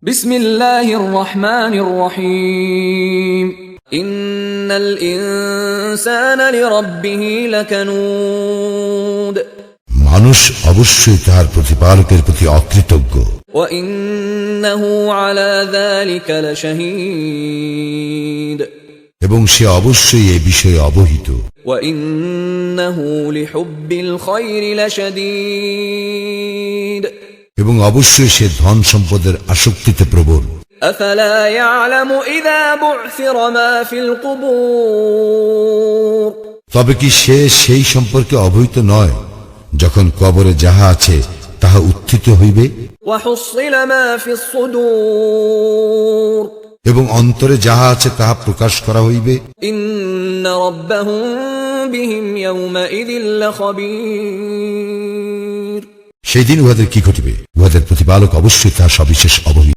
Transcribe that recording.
বিসমিল্লাহির রহমানির রহিম ইন্নাল ইনসানা লিরাব্বিহি লাকানুদ মানুষ অবশ্যই তার প্রতিপালকের প্রতি অকৃতজ্ঞ ওয়া ইন্নাহু আলা যালিকা লাশাহীদ এবং সে অবশ্যই এই বিষয়ে অবহিত ওয়া ইন্নাহু লিহুব্বিল খায়রি লাশাদীদ এবং অবশ্যই সে ধন সম্পদের আসক্তিতে প্রবল আফালা ইয়ালামু ইযা বু'থিরা মা ফিল কুবুর তবে কি সে সেই সম্পর্কে অবহিত নয় যখন কবরে যাহা আছে তাহা উত্থিত হইবে ওয়া হুসিলা মা ফিস সুদূর এবং অন্তরে যাহা আছে তাহা প্রকাশ করা হইবে ইন্না রাব্বাহুম বিহিম ইয়াওমাইযিল লাখাবীর সেই দিন উহাদের কি ঘটিবে উহাদের প্রতিপালক অবশ্যই তার সবিশেষ অবহিত।